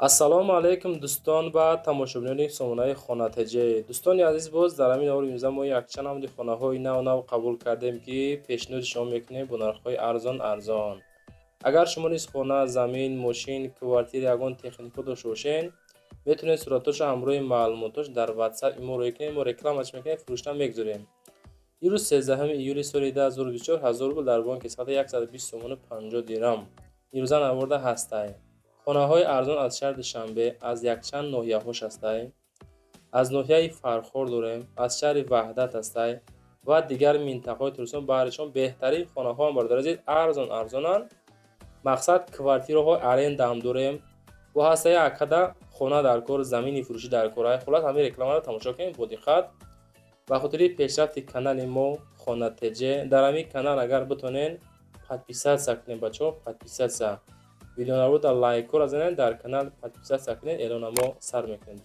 ассалому алайкум дӯстон ва тамошобинони сомонаи хонатаҷе. Дӯстони азиз, боз дар ҳамин оври имрӯза мо якчанд намуди хонаҳои нав қабул кардем, ки пешниҳоди шумо мекунем бо нархҳои арзон. Агар шумо низ хона, замин, мошин, квартира ягон технико дошта бошед, метавонед суратҳоро ҳамроҳи маълумотош дар WhatsApp мо рӯй кунед. Мо рекламач мекунем, фурӯшта мегузорем. имрӯз 13 июли соли 2024 1000 рубл дар бонки саъати 120 сомону 50 дирам имрӯза наварда ҳастанд. хонаҳои арзон аз шаҳри Душанбе, аз якчанд ноҳияҳош ҳастанд. Аз ноҳияи Фархор дорем, аз шаҳри Ваҳдат ҳастанд ва дигар минтақаҳои туристон. Баҳришон беҳтарин хонаҳоам бардоразед, арзонанд. мақсад квартираҳои арендаам дорем. бо ҳастаи акада хона дар кор, замини фурӯшӣ дар кор. Хулос ҳамин рекламаро тамошо кунед бо диққат. ба хотири пешрафти канали мо Хонатаҷе, дар ҳамин канал агар битонен подписатсия кунед, бачаҳо подписатсия. видеонаварда лайкро разанед, дар канал подписатсия кунед, эълона мо сар мекунем.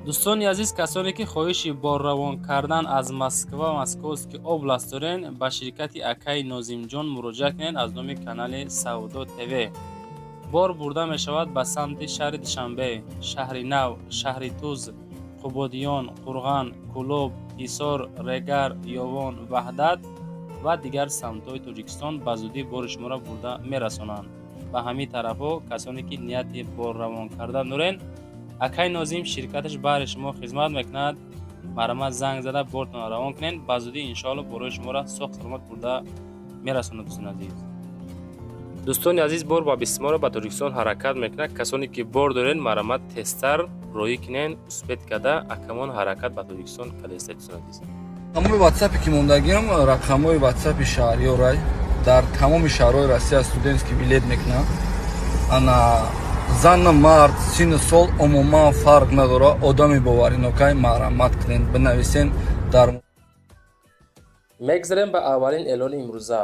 дӯстони азиз, касоне ки хоҳиши борравон кардан аз Москва ва Московский област дорен, ба ширкати акаи Нозимҷон муроҷиат кунед аз номи канали Савдо ТВ. бор бурда мешавад ба самти шаҳри Душанбе, шаҳри Нав, шаҳри Туз, Қубодиён, Қурған, Кӯлоб, Ҳисор, Регар, Ёвон, Ваҳдат ва дигар самтҳои Тоҷикистон ба зудӣ бори шуморо бурда мерасонанд. ба ҳамин тарафҳо касоне ки нияти борравон кардан дорен, акаи Нозим ширкаташ баҳри шумо хизмат мекунад. марама занг зада бортон равон кунед, ба зудӣ иншоалло борои шуморо соҳ саломат бурда мерасонад. дӯстони азиз, бор ба бисморо ба Тоҷикистон ҳаракат мекунад. касоне ки бор дорен, марама тестар роӣ кунед, успед када акамон ҳаракат ба Тоҷикистон калеста. тамоми WhatsApp ки мондагиам рақамҳои WhatsApp шаҳриёрай дар тамоми шаҳрҳои Россия студентский билет мекунам. ана зан мард синну сол умуман фарқ надорад. одами боваринокай марҳамат кунед, бинависен дар мегзарем ба аввалин эълони имрӯза.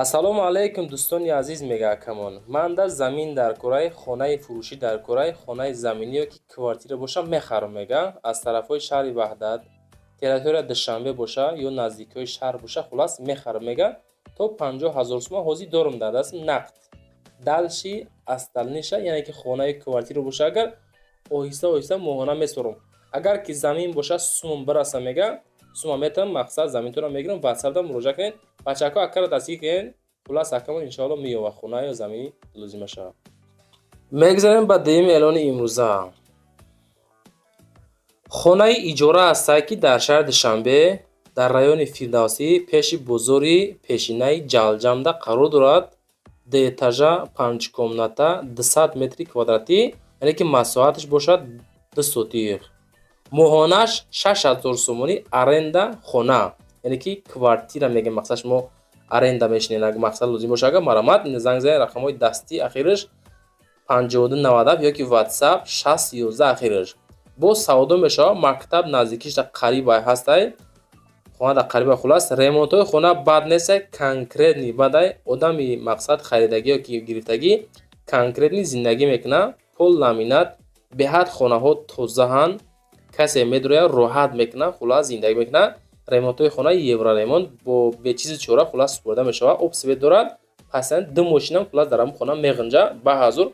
ассалому алайкум дӯстони азиз, мега акамон, ман дар замин дар кораи хонаи фурӯшӣ дар кораи хонаи заминӣ ёки квартира боша мехарам мега. аз тарафҳои шаҳри Ваҳдат, территория Душанбе боша ё наздикиҳои шаҳр боша, хулас мехарам мега. то 50 000 сомон ҳозир дорам дар даст нақд. далши асталниша, яъне ки хонаи квартира боша, агар оҳиста моҳона месорам. агар ки замин боша сумам бараса мега, сума метавонам, мақсад заминтонро мегирам. WhatsApp-да муроҷиат кунед, бачаҳо акаро дастгир кунед. хулас акамон иншоалло меёвад хона ё замини лозимаша. мегзарем ба дуюми эълони имрӯза. хонаи иҷора ҳастад, ки дар шаҳри Душанбе, дар райони Фирдавсӣ, пеши бозори пешинаи Ҷалҷамда қарор дорад. деэтажа 5 комната 200 метри квадратӣ, яъне ки масоҳаташ бошад 2 сотиқ. моҳонаш 6000 сомонӣ аренда хона, яъне ки квартира мегем. мақсад шумо аренда мешинед, агар мақсад лозим боша, агар марамат занг занед, рақамҳои дастӣ ахираш 5297 ёки WhatsApp 6011 ахираш. бо савдо мешавад. мактаб наздикиша қарибай ҳастай, хона да қариба. хулас ремонтҳои хона бад нест, конкретни бадай. одами мақсад харидагӣ ёки гирифтагӣ конкретни зиндагӣ мекуна. пол ламинат, беҳад хонаҳо тозаҳанд, касе медорояд роҳат мекуна, хулас зиндагӣ мекуна. ремонтҳои хона евроремонт бо бечизи чора хулас супорда мешавад. обсвет дорад, пасанд 2 мошинам хулас дар ҳамин хона меғинҷа ба ҳазур.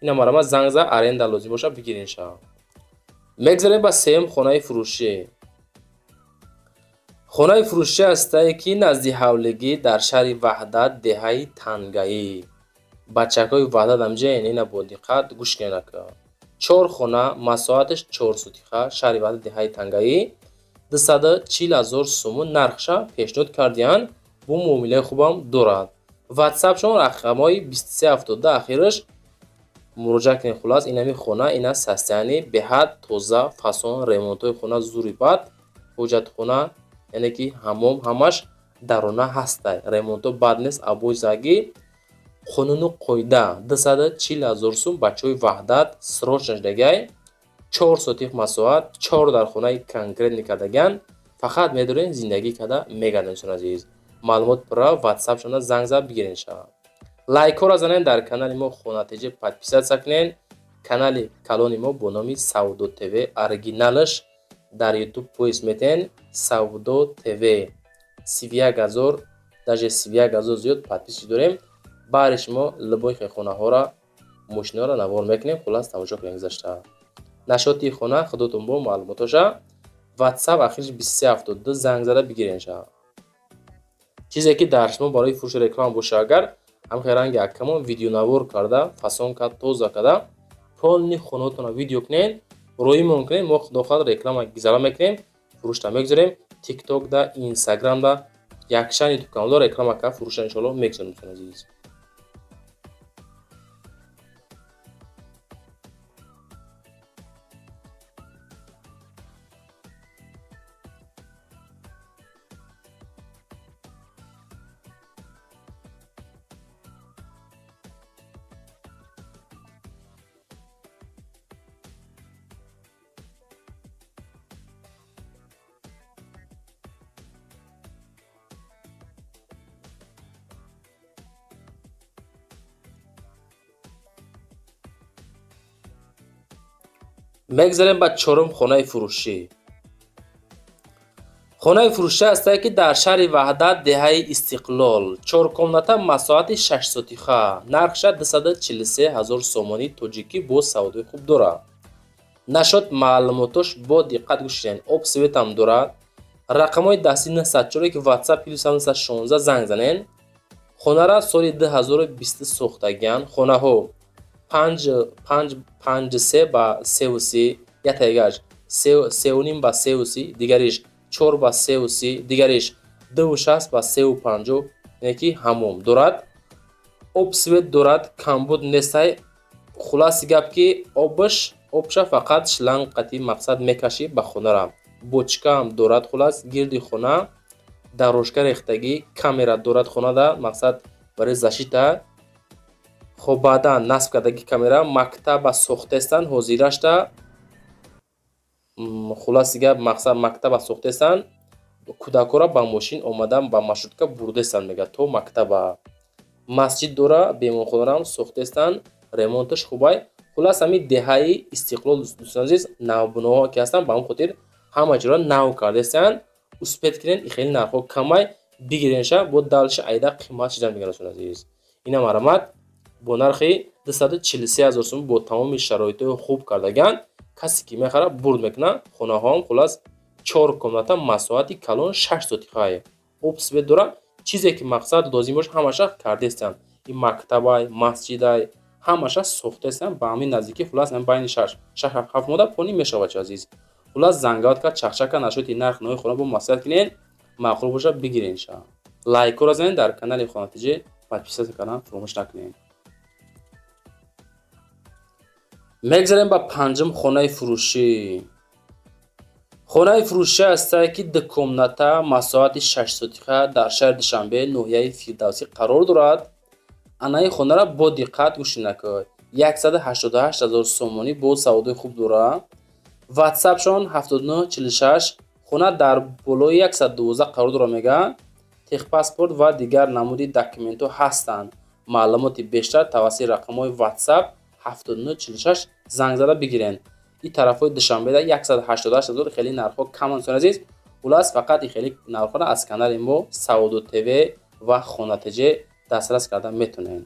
ина марама занг за аренда лозим боша бигирин ша. мегзарем ба сеюм хонаи фурӯшӣ. хонаи фурӯшӣ ҳастае, ки назди ҳавлигӣ дар шаҳри Ваҳдат, деҳаи Тангаӣ. бачакҳои Ваҳдат амҷаен, ина бо диққат гӯш кунед ака. 4 хона, масоҳаташ 4 сотиқа, шаҳри Ваҳдат, деҳаи Тангаӣ. 240 000 сомон нархша пешниҳод кардианд. бо муомилаи хубам дорад. WhatsApp-шон рақамҳои 2370 ахираш муроҷиат кунед. хулас инами хона, ина састяни беҳад тоза фасон. ремонтҳои хона зури бад, ҳоҷатхона, яъне ки ҳамом ҳамаш дарона ҳастай. ремонтҳо бад нест, абои загӣ, қонуну қоида. 240 000 сом. бачаҳои Ваҳдат срочно ждагай. 4 сотиқ масоҳат, 4 дар хонаи конкретни кардаган. фақат медорен зиндагӣ када мегардон. азиз, маълумот пурра WhatsApp-шона занг зад бигирен ша. лайкҳоро занед, дар канали мо Хонатаҷе подписатсия кунед. канали калони мо бо номи Савдо ТВ, оригиналаш дар YouTube поист метен Савдо ТВ. 31000 даже 31,000 зиёд подписчик дорем. баъди шумо либои хонаҳоро мошинаҳоро навор мекунем. хулос тамошо кунем гузашта. нашоти хона худотон бо маълумотоша. WhatsApp ахириш 2372 занг зада бигирен ша. чизе ки дар шумо барои фурӯши реклама боша, агар ҳамхе ранги аккамон видеонавор карда фасон кард тоза карда полни хонаотонро видео кунен, роимон кунен, мо дохал реклама гизара мекунем, фурӯшта мегузорем. TikTok да, Instagram да, якшан YouTube каналда реклама кард фурӯшта иншоалло мегузорем дӯстон азиз. мегзарем ба чорум хонаи фурӯшӣ. хонаи фурӯшӣ ҳастае ки дар шаҳри ваҳдат деҳаи истиқлол чоркомната масоати 6 сотиха нархша 243 000 сомонӣ тоҷикӣ бо савдои хуб дорад. нашод маълумотош бо диққат гӯш кунед. обсветам дорад. рақамҳои дастӣ 904 ки WhatsApp +916 занг занен. хонара соли 2020 сохтагианд. хонаҳо 5 ба 3 ятайгаш 3 ба 3 дигариш 4 ба 3 дигариш 2.6 ба 3.50 яъне ки ҳамом дорад. обсвет дорад. камбуд нестай. хулоси гап ки обша фақат шланг қатъи мақсад мекашӣ ба хонара. бочкаам дорад. хулос гирди хона дарожка рехтагӣ камера дорад. хонада мақсад барои защита. хоб баъдан насб кардаги камера мактаба сохтестанд ҳозирашта. хулоси гап мақсад мактаба сохтестанд. кӯдакҳоро ба мошин омадан ба маршрутка бурдестанд мега то мактаба. масҷид дора. беморхонаам сохтестанд. ремонташ хубай. хулос ҳамин деҳаи истиқлол дӯстон азиз навбиноҳо ки ҳастанд ба ҳамин хотир ҳама чизро нав кардестанд. успед кунен и хеле нархҳо камай бигиренша бо далши айда қимат шидан мегӯяд дӯстон азиз. инам арамад бо нархи 243 000 сомон бо тамоми шароитҳои хуб кардагианд. касе ки мехара бурд мекунад. хонаҳоам хулос 4 комната масоати калон 6 сотихае. обсвет дора. чизе ки мақсад лозим бош ҳамаша кардестанд. ин мактабай, масҷидай ҳамаша сохтестанд. ба ҳамин наздикӣ хулос байни 6-7 мода понӣ мешавад чӣ азиз. хулос зангават кард чахчака нашоти нарх нои хона бо маслиҳат кунед. маъқул боша бигирен ша. лайкҳоро занед. дар канали Хонатиҷи подписатсия кардан фаромӯш накунед. мегзарем ба панҷум хонаи фурӯшӣ. хонаи фурӯшӣ ҳастае ки дукомната масоати 6 сотиха дар шаҳри Душанбе ноҳияи Фирдавсӣ қарор дорад. анаи хонара бо диққат гӯш накунед. 188 000 сомонӣ бо савдои хуб дорад. WhatsApp-шон 7946. хона дар болои 112 қарор дора мегӯяд. техпаспорт ва дигар намуди документҳо ҳастанд. маълумоти бештар тавассути рақамҳои WhatsApp 7946 занг зада бигирен. ин тарафҳои Душанбеда 188 000 хеле нархҳо каманд дӯстон азиз. хулос фақат ин хеле нархҳоро аз канали мо Сауду ТВ ва Хонатиҷи дастрас карда метонед.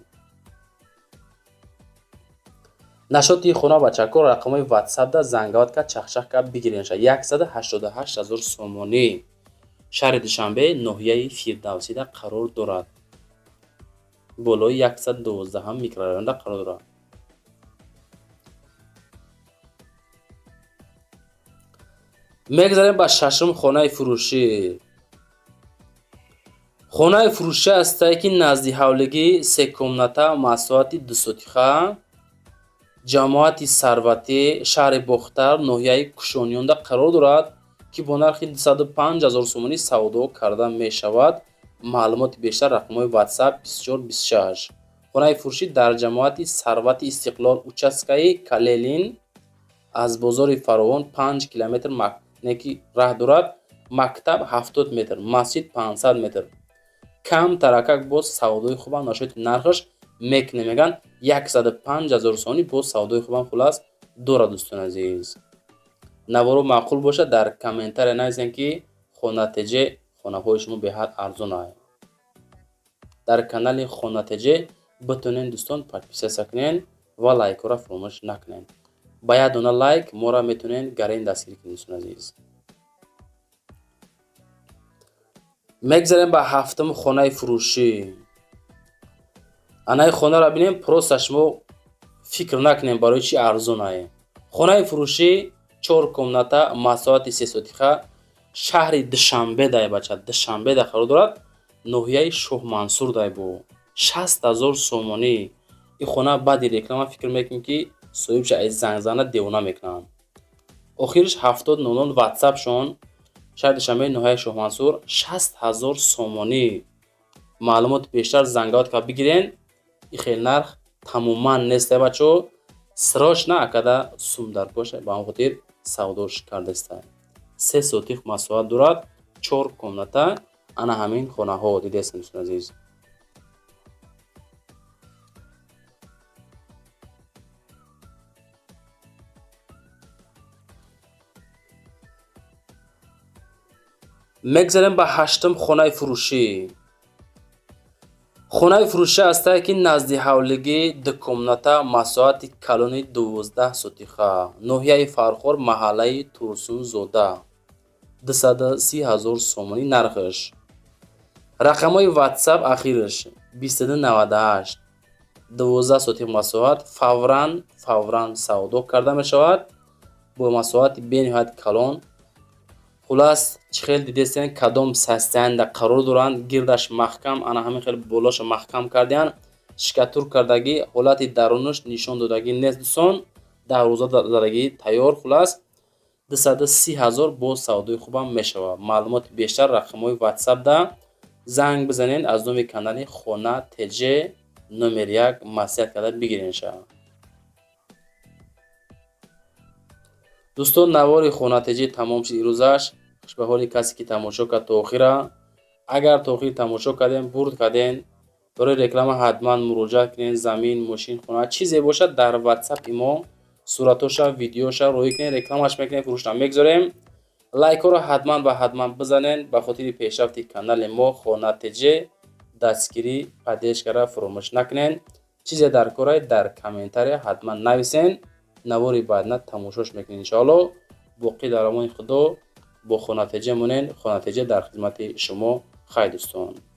нашоти хона бачако рақамҳои WhatsApp да зангават кард чахчах кард бигиренша 188 000 сомонӣ. шаҳри Душанбе ноҳияи Фирдавсида қарор дорад. болои 112 микрорайонда қарор дорад. мегзарем ба шашум хонаи фурӯшӣ. хонаи фурӯшӣ ҳастае ки назди ҳавлигӣ 3 комната масоати 2 сотиха ҷамоати Сарватӣ шаҳри Бохтар ноҳияи Кушонёнда қарор дорад ки бо нархи 205 000 сомонӣ савдо карда мешавад. маълумоти бештар рақамҳои WhatsApp 2426. хонаи фурӯшӣ дар ҷамоати Сарвати Истиқлол участкаи Калелин аз бозори Фаровон 5 километр ки раҳ дорад. мактаб 70 метр, масҷид 500 метр. кам таракак бо савдои хубам нашоти нархаш мекуне меган 105 000 сомонӣ бо савдои хубам хулос дорад дӯстон азиз. наворо маъқул боша дар комментария нависен ки Хонатиҷи хонаҳои шумо беҳад арзон аст. дар канали Хонатеҷе битонен дӯстон подписатсия кунен ва лайкора фаромӯш накунен. Ба як дона лайк мора метонен гарин дастгирӣ кунед дӯстон азиз. мегзарем ба ҳафтум хонаи фурӯшӣ. анаи хонаро бинем, просто шумо фикр накунем барои чи арзонае. хонаи фурӯшӣ 4 комната масоҳати 3 сотиха шаҳри Душанбе дай бача, Душанбе да қарор дорад, ноҳияи Шоҳмансур дай бо 60,000 сомонӣ. ин хона баъди реклама фикр мекунем ки соҳибаш ай занг зана девона мекунам. охириш 7000 ватсапшон шаҳри Душанбе ноҳияи Шоҳмансур 60,000 сомонӣ. маълумоти бештар зангавот ка бигирен. ин хел нарх тамоман нест бачо, срочно акада сум дар поша, ба ҳамин хотир савдош кардаста. 3 сотих масоҳат дорад, 4 комната. ана ҳамин хонаҳо дидестем дӯстон азиз. мегзарем ба ҳаштум хонаи фурӯшӣ. хонаи фурӯшӣ ҳастае ки назди ҳавлигӣ 2 комната масоҳати калони 12 сотиха ноҳияи Фархор маҳаллаи Турсунзода 230,000 сомонӣ нархаш. рақамҳои ватсап ахираш 2298 12 сотих масоҳат фавран савдо карда мешавад бо масоҳати бениҳоят калон. хулас чихел дидестен кадом састаянда қарор доранд, гирдаш маҳкам, ана ҳамин хел болоша маҳкам кардиян, шикатур кардагӣ, ҳолати дарунаш нишон додагӣ нест дӯстон, 10 рӯза задагӣ тайёр. хулас 230,000 бо савдои хубам мешавад. маълумоти бештар рақамҳои ватсап да занг бизанен, аз номи канали Хонатеҷе номер 1 маслиҳат карда бигиренша. дӯстон, навори Хонатеҷе тамом шуд ирӯзаш. хушбаҳоли касе ки тамошо кард то охира. агар то охир тамошо кардем, бурд карден, барои реклама ҳатман муроҷиат кунен. замин, мошин, хона чизе бошад дар ватсапи мо суратоша, видеоша роӣ кунен, рекламаш мекунен, фурӯштан мегзорем. лайкҳоро ҳатман ва ҳатман бизанен. ба хотири пешрафти канали мо Хонатеҷе дастгирӣ падеш карда фаромӯш накунен. чизе дар корае дар комментария ҳатман нависен. навори баъдна тамошош мекунем иншоалло. боқӣ дар амони худо бо Хонатеҷе монен. Хонатеҷе дар хизмати шумо. хай дӯстон.